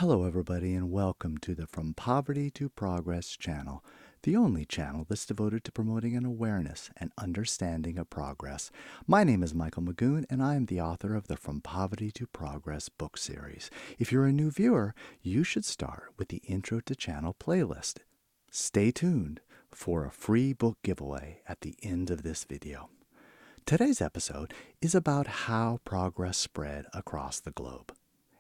Hello, everybody, and welcome to the From Poverty to Progress channel, the only channel that's devoted to promoting an awareness and understanding of progress. My name is Michael Magoon, and I am the author of the From Poverty to Progress book series. If you're a new viewer, you should start with the Intro to Channel playlist. Stay tuned for a free book giveaway at the end of this video. Today's episode is about how progress spread across the globe.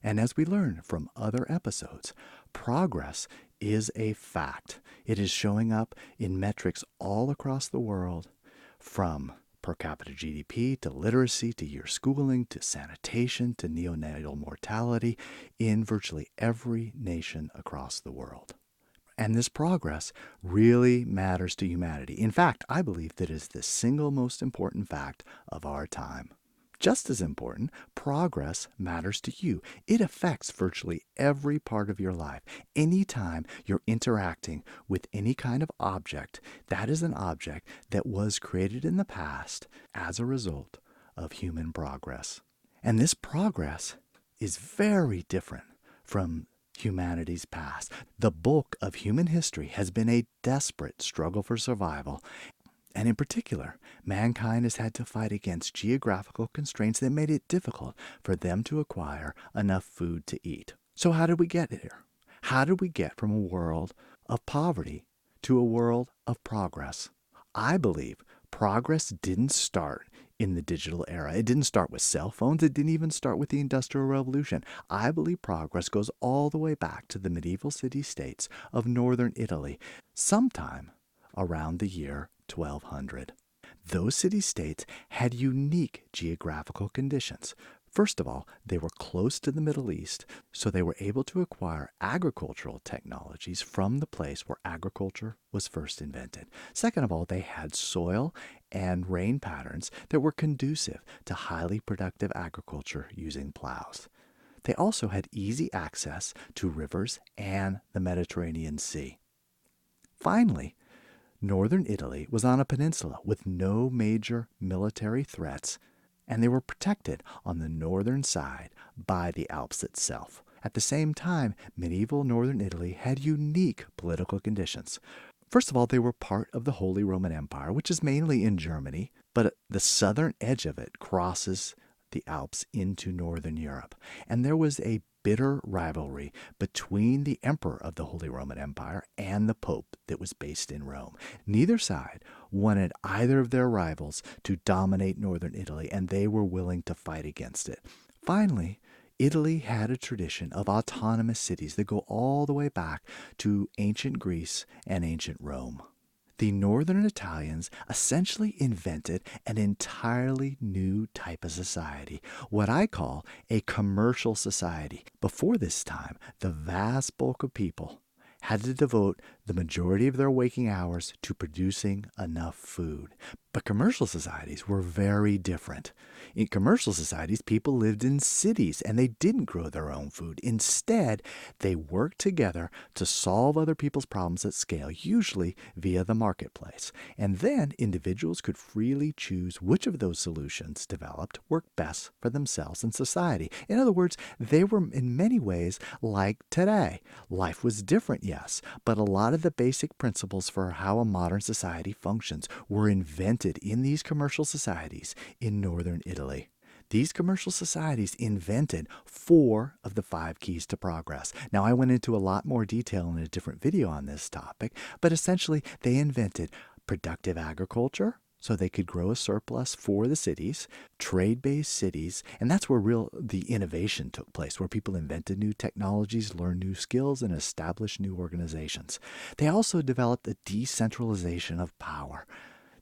And as we learn from other episodes, progress is a fact. It is showing up in metrics all across the world, from per capita GDP to literacy to year schooling to sanitation to neonatal mortality in virtually every nation across the world. And this progress really matters to humanity. In fact, I believe that it is the single most important fact of our time. Just as important, progress matters to you. It affects virtually every part of your life. Anytime you're interacting with any kind of object, that is an object that was created in the past as a result of human progress. And this progress is very different from humanity's past. The bulk of human history has been a desperate struggle for survival. And in particular, mankind has had to fight against geographical constraints that made it difficult for them to acquire enough food to eat. So how did we get here? How did we get from a world of poverty to a world of progress? I believe progress didn't start in the digital era. It didn't start with cell phones. It didn't even start with the Industrial Revolution. I believe progress goes all the way back to the medieval city-states of northern Italy, sometime around the year 1200. Those city-states had unique geographical conditions. First of all, they were close to the Middle East, so they were able to acquire agricultural technologies from the place where agriculture was first invented. Second of all, they had soil and rain patterns that were conducive to highly productive agriculture using plows. They also had easy access to rivers and the Mediterranean Sea. Finally, Northern Italy was on a peninsula with no major military threats, and they were protected on the northern side by the Alps itself. At the same time, medieval northern Italy had unique political conditions. First of all, they were part of the Holy Roman Empire, which is mainly in Germany, but the southern edge of it crosses the Alps into northern Europe. And there was a bitter rivalry between the emperor of the Holy Roman Empire and the Pope that was based in Rome. Neither side wanted either of their rivals to dominate northern Italy, and they were willing to fight against it. Finally, Italy had a tradition of autonomous cities that go all the way back to ancient Greece and ancient Rome. The northern Italians essentially invented an entirely new type of society, what I call a commercial society. Before this time, the vast bulk of people had to devote the majority of their waking hours to producing enough food. But commercial societies were very different. In commercial societies, people lived in cities and they didn't grow their own food. Instead, they worked together to solve other people's problems at scale, usually via the marketplace. And then individuals could freely choose which of those solutions developed worked best for themselves and society. In other words, they were in many ways like today. Life was different, yes, but a lot of the basic principles for how a modern society functions were invented in these commercial societies in northern Italy. These commercial societies invented 4 of the 5 keys to progress. Now, I went into a lot more detail in a different video on this topic, but essentially they invented productive agriculture, so they could grow a surplus for the cities, trade-based cities, and that's where the innovation took place, where people invented new technologies, learned new skills, and established new organizations. They also developed a decentralization of power.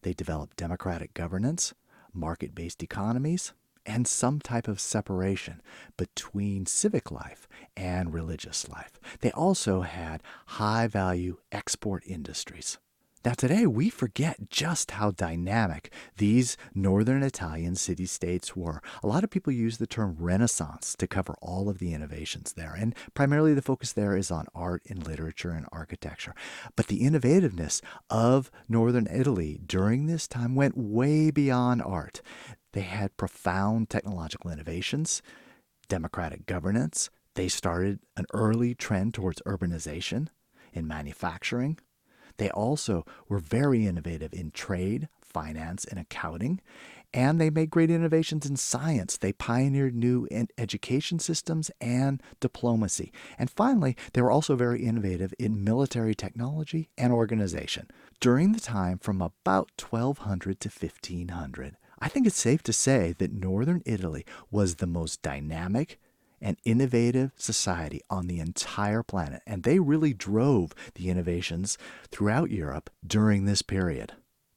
They developed democratic governance, market-based economies, and some type of separation between civic life and religious life. They also had high-value export industries. Now today we forget just how dynamic these northern Italian city-states were. A lot of people use the term Renaissance to cover all of the innovations there, and primarily the focus there is on art and literature and architecture. But the innovativeness of northern Italy during this time went way beyond art. They had profound technological innovations, democratic governance, They started an early trend towards urbanization in manufacturing. They also were very innovative in trade, finance, and accounting, and they made great innovations in science. They pioneered new education systems and diplomacy. And finally, they were also very innovative in military technology and organization. During the time from about 1200 to 1500, I think it's safe to say that northern Italy was the most dynamic and innovative society on the entire planet, and they really drove the innovations throughout Europe during this period.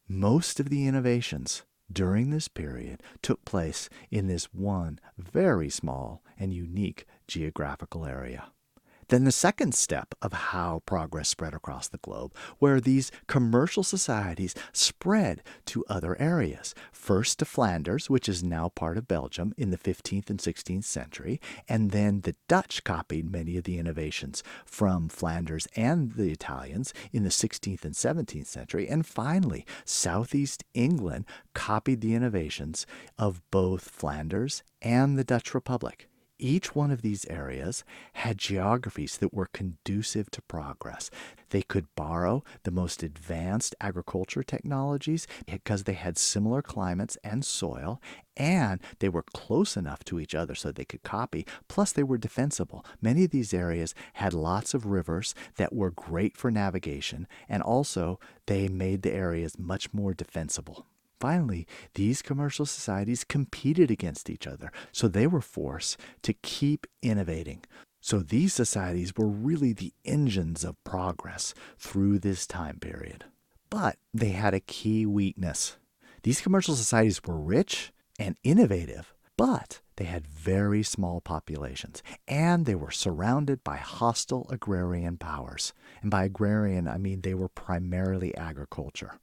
Most of the innovations during this period took place in this one very small and unique geographical area. Then the second step of how progress spread across the globe, where these commercial societies spread to other areas. First to Flanders, which is now part of Belgium in the 15th and 16th century, and then the Dutch copied many of the innovations from Flanders and the Italians in the 16th and 17th century, and finally Southeast England copied the innovations of both Flanders and the Dutch Republic. Each one of these areas had geographies that were conducive to progress. They could borrow the most advanced agriculture technologies because they had similar climates and soil, and they were close enough to each other so they could copy. Plus, they were defensible. Many of these areas had lots of rivers that were great for navigation, and also they made the areas much more defensible. Finally, these commercial societies competed against each other, so they were forced to keep innovating. So these societies were really the engines of progress through this time period. But they had a key weakness. These commercial societies were rich and innovative, but they had very small populations, and they were surrounded by hostile agrarian powers. And by agrarian, I mean they were primarily agriculture.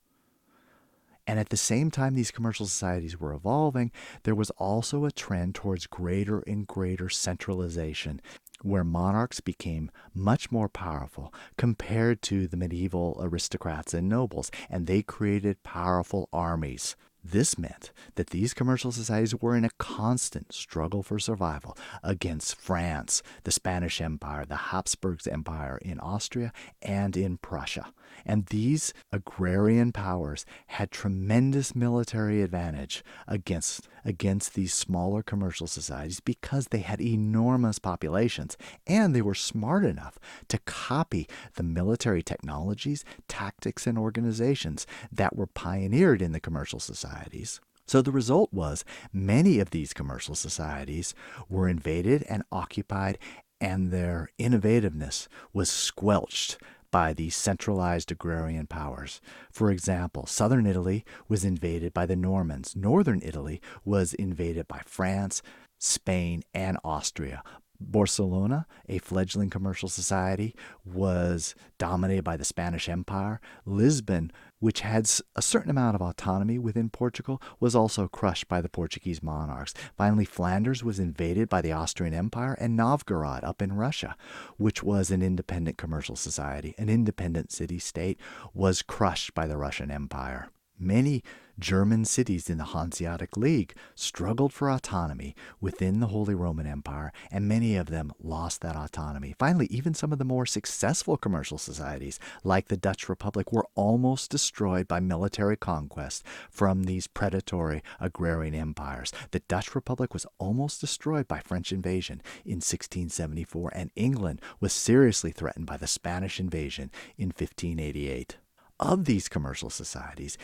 And at the same time these commercial societies were evolving, there was also a trend towards greater and greater centralization, where monarchs became much more powerful compared to the medieval aristocrats and nobles, and they created powerful armies. This meant that these commercial societies were in a constant struggle for survival against France, the Spanish Empire, the Habsburg Empire in Austria, and in Prussia. And these agrarian powers had tremendous military advantage against these smaller commercial societies because they had enormous populations, and they were smart enough to copy the military technologies, tactics, and organizations that were pioneered in the commercial societies. So the result was many of these commercial societies were invaded and occupied, and their innovativeness was squelched by these centralized agrarian powers. For example, southern Italy was invaded by the Normans. Northern Italy was invaded by France, Spain, and Austria. Barcelona, a fledgling commercial society, was dominated by the Spanish Empire. Lisbon, which had a certain amount of autonomy within Portugal, was also crushed by the Portuguese monarchs. Finally, Flanders was invaded by the Austrian Empire, and Novgorod up in Russia, which was an independent commercial society, an independent city-state, was crushed by the Russian Empire. Many German cities in the Hanseatic League struggled for autonomy within the Holy Roman Empire, and many of them lost that autonomy. Finally, even some of the more successful commercial societies, like the Dutch Republic, were almost destroyed by military conquest from these predatory agrarian empires. The Dutch Republic was almost destroyed by French invasion in 1674, and England was seriously threatened by the Spanish invasion in 1588. Of these commercial societies,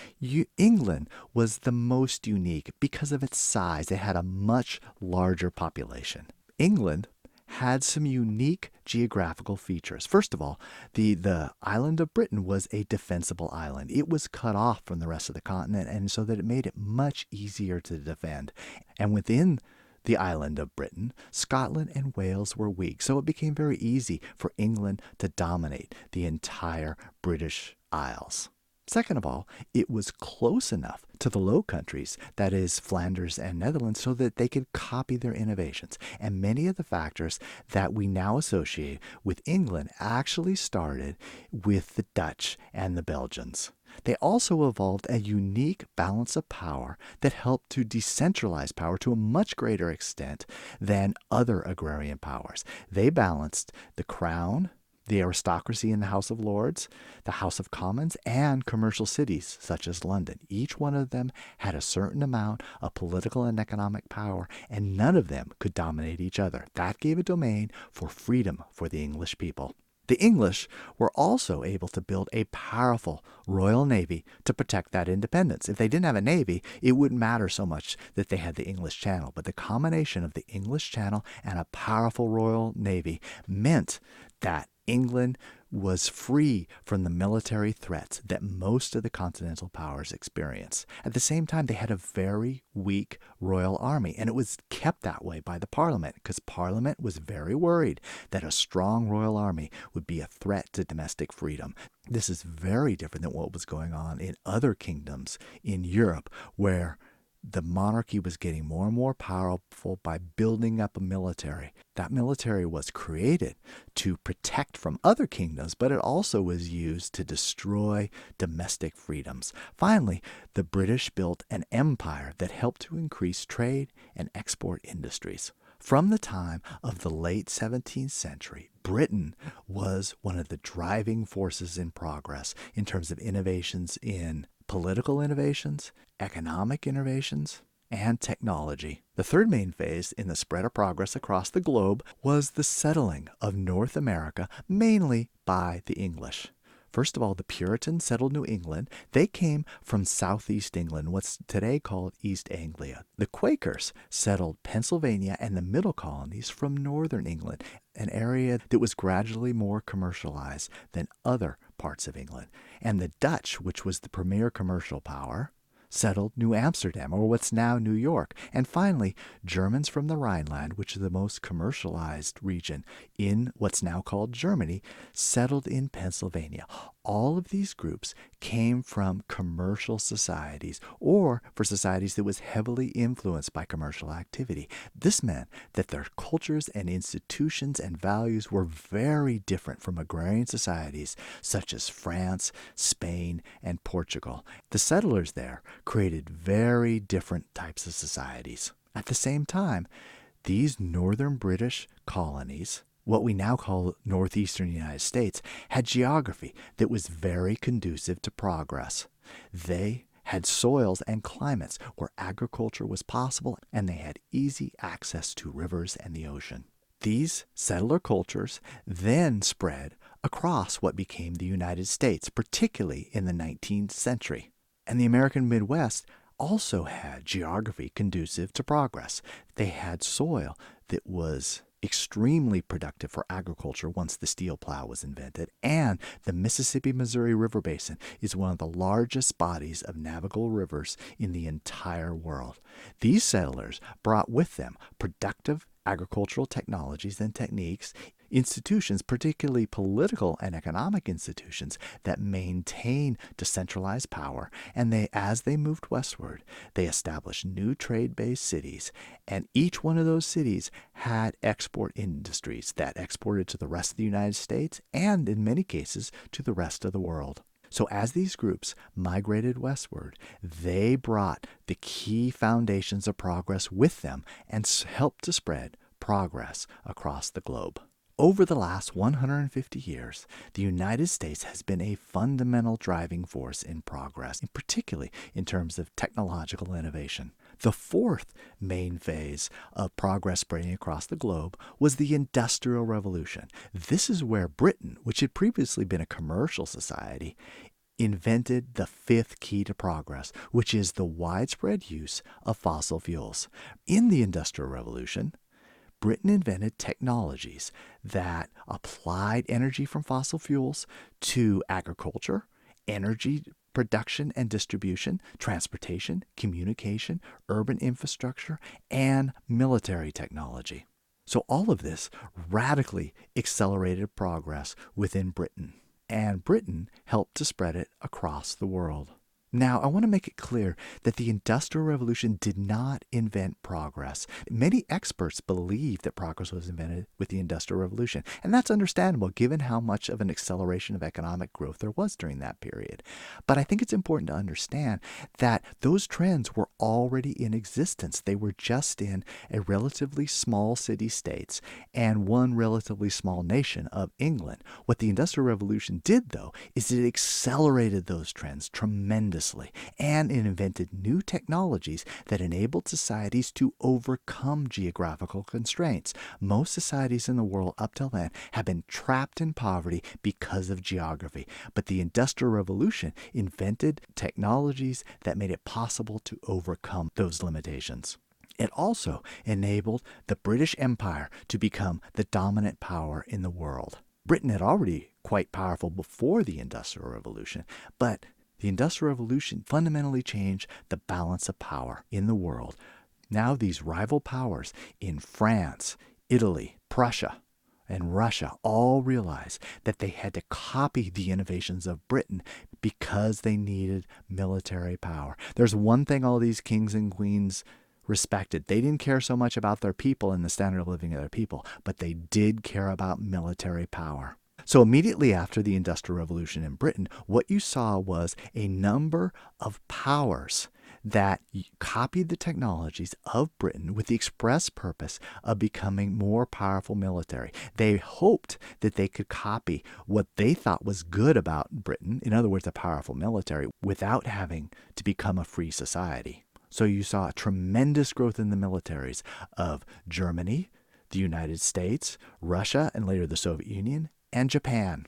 England was the most unique because of its size. It had a much larger population. England had some unique geographical features. First of all, the island of Britain was a defensible island. It was cut off from the rest of the continent, and so that it made it much easier to defend. And within the island of Britain, Scotland and Wales were weak, so it became very easy for England to dominate the entire British Isles. Second of all, it was close enough to the Low Countries, that is Flanders and Netherlands, so that they could copy their innovations. And many of the factors that we now associate with England actually started with the Dutch and the Belgians. They also evolved a unique balance of power that helped to decentralize power to a much greater extent than other agrarian powers. They balanced the crown, the aristocracy in the House of Lords, the House of Commons, and commercial cities such as London. Each one of them had a certain amount of political and economic power, and none of them could dominate each other. That gave a domain for freedom for the English people. The English were also able to build a powerful Royal Navy to protect that independence. If they didn't have a navy, it wouldn't matter so much that they had the English Channel. But the combination of the English Channel and a powerful Royal Navy meant that England was free from the military threats that most of the continental powers experienced. At the same time, they had a very weak royal army, and it was kept that way by the Parliament because Parliament was very worried that a strong royal army would be a threat to domestic freedom. This is very different than what was going on in other kingdoms in Europe, where the monarchy was getting more and more powerful by building up a military. That military was created to protect from other kingdoms, but it also was used to destroy domestic freedoms. Finally, the British built an empire that helped to increase trade and export industries. From the time of the late 17th century, Britain was one of the driving forces in progress in terms of innovations in political innovations, economic innovations, and technology. The third main phase in the spread of progress across the globe was the settling of North America, mainly by the English. First of all, the Puritans settled New England. They came from southeast England, what's today called East Anglia. The Quakers settled Pennsylvania and the middle colonies from northern England, an area that was gradually more commercialized than other parts of England. And the Dutch, which was the premier commercial power, settled New Amsterdam, or what's now New York. And finally, Germans from the Rhineland, which is the most commercialized region in what's now called Germany, settled in Pennsylvania. All of these groups came from commercial societies, or for societies that was heavily influenced by commercial activity. This meant that their cultures and institutions and values were very different from agrarian societies such as France, Spain, and Portugal. The settlers there created very different types of societies. At the same time, these northern British colonies, what we now call northeastern United States, had geography that was very conducive to progress. They had soils and climates where agriculture was possible, and they had easy access to rivers and the ocean. These settler cultures then spread across what became the United States, particularly in the 19th century. And the American Midwest also had geography conducive to progress. They had soil that was extremely productive for agriculture once the steel plow was invented, and the Mississippi-Missouri River Basin is one of the largest bodies of navigable rivers in the entire world. These settlers brought with them productive agricultural technologies and techniques, institutions, particularly political and economic institutions, that maintain decentralized power, and as they moved westward, they established new trade-based cities, and each one of those cities had export industries that exported to the rest of the United States and, in many cases, to the rest of the world. So as these groups migrated westward, they brought the key foundations of progress with them and helped to spread progress across the globe. Over the last 150 years, the United States has been a fundamental driving force in progress, particularly in terms of technological innovation. The fourth main phase of progress spreading across the globe was the Industrial Revolution. This is where Britain, which had previously been a commercial society, invented the fifth key to progress, which is the widespread use of fossil fuels. In the Industrial Revolution, Britain invented technologies that applied energy from fossil fuels to agriculture, energy production and distribution, transportation, communication, urban infrastructure, and military technology. So all of this radically accelerated progress within Britain, and Britain helped to spread it across the world. Now, I want to make it clear that the Industrial Revolution did not invent progress. Many experts believe that progress was invented with the Industrial Revolution, and that's understandable given how much of an acceleration of economic growth there was during that period. But I think it's important to understand that those trends were already in existence. They were just in a relatively small city-states and one relatively small nation of England. What the Industrial Revolution did, though, is it accelerated those trends tremendously. And it invented new technologies that enabled societies to overcome geographical constraints. Most societies in the world up till then have been trapped in poverty because of geography. But the Industrial Revolution invented technologies that made it possible to overcome those limitations. It also enabled the British Empire to become the dominant power in the world. Britain had already quite powerful before the Industrial Revolution, but the Industrial Revolution fundamentally changed the balance of power in the world. Now these rival powers in France, Italy, Prussia, and Russia all realized that they had to copy the innovations of Britain because they needed military power. There's one thing all these kings and queens respected. They didn't care so much about their people and the standard of living of their people, but they did care about military power. So immediately after the Industrial Revolution in Britain, what you saw was a number of powers that copied the technologies of Britain with the express purpose of becoming more powerful military. They hoped that they could copy what they thought was good about Britain, in other words, a powerful military, without having to become a free society. So you saw a tremendous growth in the militaries of Germany, the United States, Russia, and later the Soviet Union, and Japan.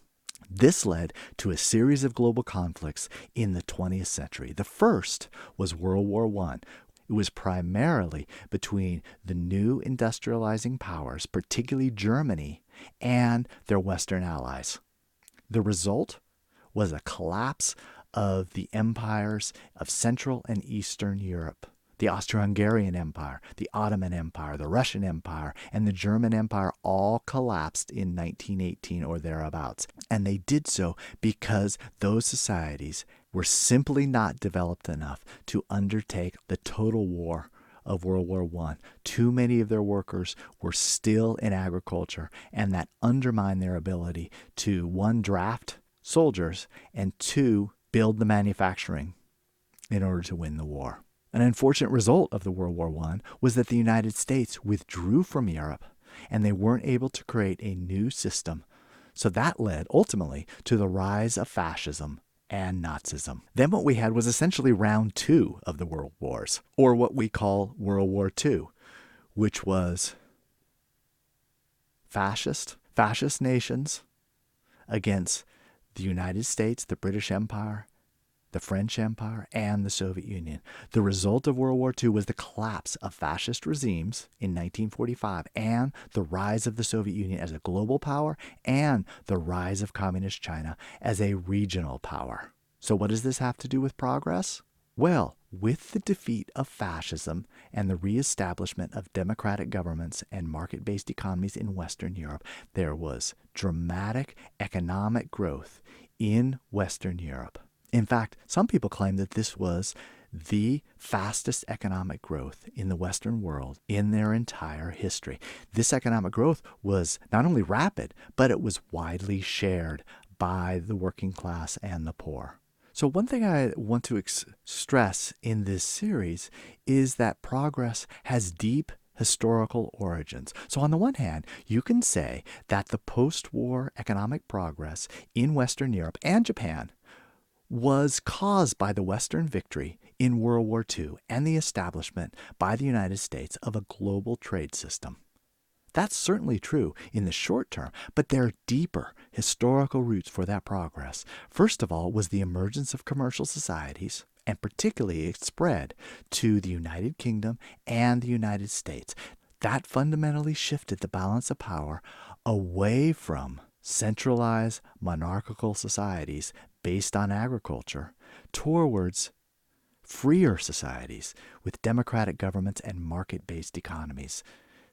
This led to a series of global conflicts in the 20th century. The first was World War I. It was primarily between the new industrializing powers, particularly Germany, and their Western allies. The result was a collapse of the empires of Central and Eastern Europe. The Austro-Hungarian Empire, the Ottoman Empire, the Russian Empire, and the German Empire all collapsed in 1918 or thereabouts. And they did so because those societies were simply not developed enough to undertake the total war of World War I. Too many of their workers were still in agriculture, and that undermined their ability to, one, draft soldiers, and two, build the manufacturing in order to win the war. An unfortunate result of the World War I was that the United States withdrew from Europe, and they weren't able to create a new system. So that led ultimately to the rise of fascism and Nazism. Then what we had was essentially round two of the world wars, or what we call World War II, which was fascist nations against the United States, the British Empire, the French Empire, and the Soviet Union. The result of World War II was the collapse of fascist regimes in 1945 and the rise of the Soviet Union as a global power and the rise of Communist China as a regional power. So what does this have to do with progress? Well, with the defeat of fascism and the reestablishment of democratic governments and market-based economies in Western Europe, there was dramatic economic growth in Western Europe. In fact, some people claim that this was the fastest economic growth in the Western world in their entire history. This economic growth was not only rapid, but it was widely shared by the working class and the poor. So one thing I want to stress in this series is that progress has deep historical origins. So on the one hand, you can say that the post-war economic progress in Western Europe and Japan was caused by the Western victory in World War II and the establishment by the United States of a global trade system. That's certainly true in the short term, but there are deeper historical roots for that progress. First of all was the emergence of commercial societies, and particularly its spread to the United Kingdom and the United States. That fundamentally shifted the balance of power away from centralized monarchical societies based on agriculture towards freer societies with democratic governments and market-based economies.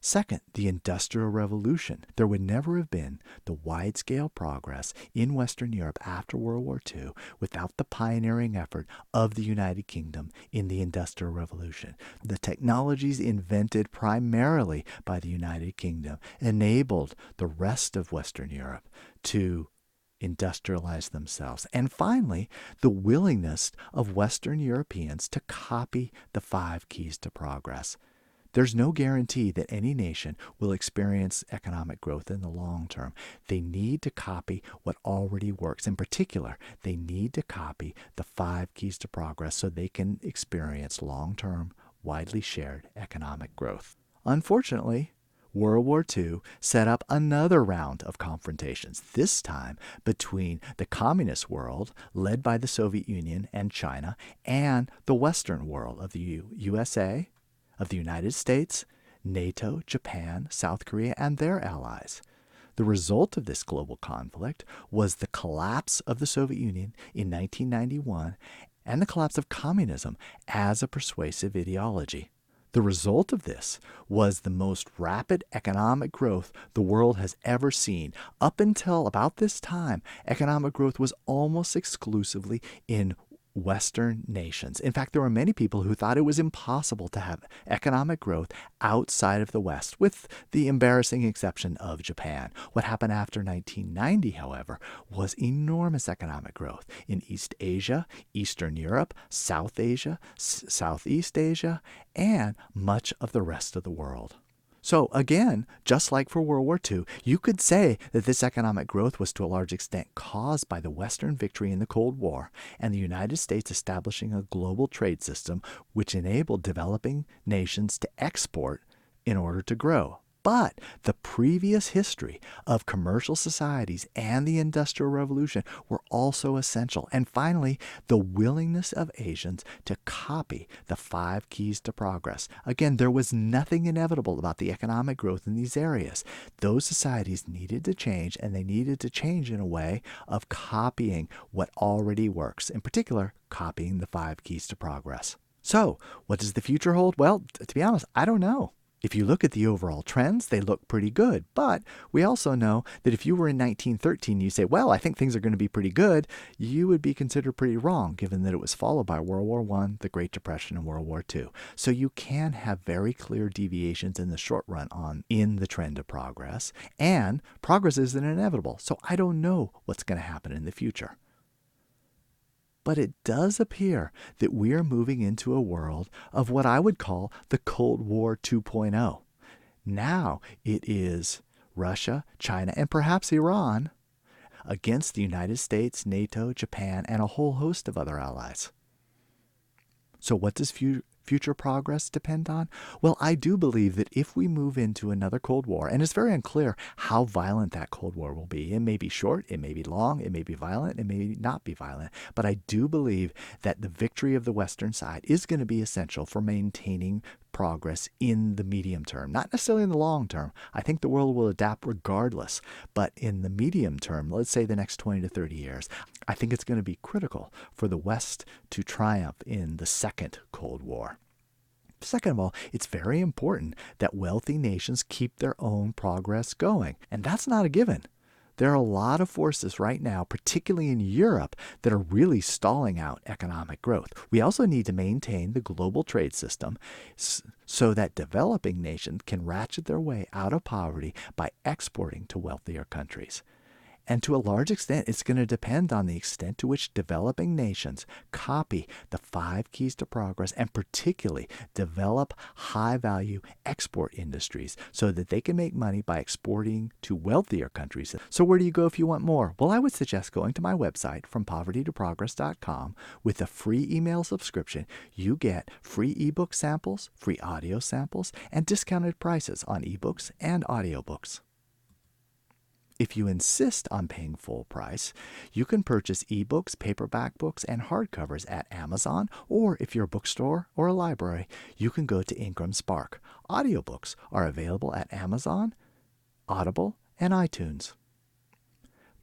Second, the Industrial Revolution. There would never have been the wide-scale progress in Western Europe after World War II without the pioneering effort of the United Kingdom in the Industrial Revolution. The technologies invented primarily by the United Kingdom enabled the rest of Western Europe to industrialize themselves. And finally, the willingness of Western Europeans to copy the 5 keys to progress. There's no guarantee that any nation will experience economic growth in the long term. They need to copy what already works. In particular, they need to copy the 5 keys to progress so they can experience long-term, widely shared economic growth. Unfortunately, World War II set up another round of confrontations, this time between the communist world, led by the Soviet Union and China, and the Western world of the USA, of the United States, NATO, Japan, South Korea, and their allies. The result of this global conflict was the collapse of the Soviet Union in 1991 and the collapse of communism as a persuasive ideology. The result of this was the most rapid economic growth the world has ever seen. Up until about this time, economic growth was almost exclusively in Western nations. In fact, there were many people who thought it was impossible to have economic growth outside of the West, with the embarrassing exception of Japan. What happened after 1990, however, was enormous economic growth in East Asia, Eastern Europe, South Asia, Southeast Asia, and much of the rest of the world. So again, just like for World War II, you could say that this economic growth was to a large extent caused by the Western victory in the Cold War and the United States establishing a global trade system which enabled developing nations to export in order to grow. But the previous history of commercial societies and the Industrial Revolution were also essential. And finally, the willingness of Asians to copy the 5 keys to progress. Again, there was nothing inevitable about the economic growth in these areas. Those societies needed to change, and they needed to change in a way of copying what already works, in particular, copying the 5 keys to progress. So, what does the future hold? Well, to be honest, I don't know. If you look at the overall trends, they look pretty good. But we also know that if you were in 1913, you say, well, I think things are going to be pretty good, you would be considered pretty wrong, given that it was followed by World War I, the Great Depression, and World War II. So you can have very clear deviations in the short run in the trend of progress. And progress isn't inevitable. So I don't know what's going to happen in the future. But it does appear that we are moving into a world of what I would call the Cold War 2.0. Now it is Russia, China, and perhaps Iran against the United States, NATO, Japan, and a whole host of other allies. So what does future progress depend on? Well, I do believe that if we move into another Cold War, and it's very unclear how violent that Cold War will be. It may be short, it may be long, it may be violent, it may not be violent. But I do believe that the victory of the Western side is going to be essential for maintaining progress in the medium term, not necessarily in the long term. I think the world will adapt regardless. But in the medium term, let's say the next 20 to 30 years, I think it's going to be critical for the West to triumph in the second Cold War. Second of all, it's very important that wealthy nations keep their own progress going. And that's not a given. There are a lot of forces right now, particularly in Europe, that are really stalling out economic growth. We also need to maintain the global trade system so that developing nations can ratchet their way out of poverty by exporting to wealthier countries. And to a large extent, it's going to depend on the extent to which developing nations copy the 5 keys to progress and particularly develop high-value export industries so that they can make money by exporting to wealthier countries. So where do you go if you want more? Well, I would suggest going to my website, frompovertytoprogress.com. With a free email subscription, you get free ebook samples, free audio samples, and discounted prices on ebooks and audiobooks. If you insist on paying full price, you can purchase ebooks, paperback books, and hardcovers at Amazon, or if you're a bookstore or a library, you can go to Ingram Spark. Audiobooks are available at Amazon, Audible, and iTunes.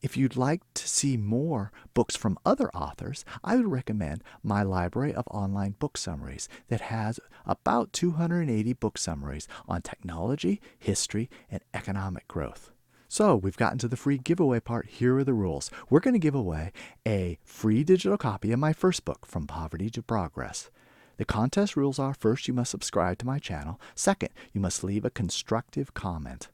If you'd like to see more books from other authors, I would recommend my library of online book summaries that has about 280 book summaries on technology, history, and economic growth. So we've gotten to the free giveaway part. Here are the rules. We're going to give away a free digital copy of my first book, From Poverty to Progress. The contest rules are: first, you must subscribe to my channel. Second, you must leave a constructive comment.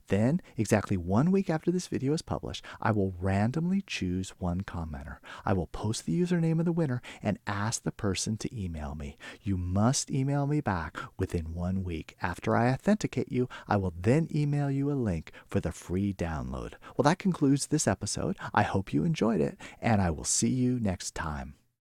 Then, exactly 1 week after this video is published, I will randomly choose one commenter. I will post the username of the winner and ask the person to email me. You must email me back within 1 week. After I authenticate you, I will then email you a link for the free download. Well, that concludes this episode. I hope you enjoyed it, and I will see you next time.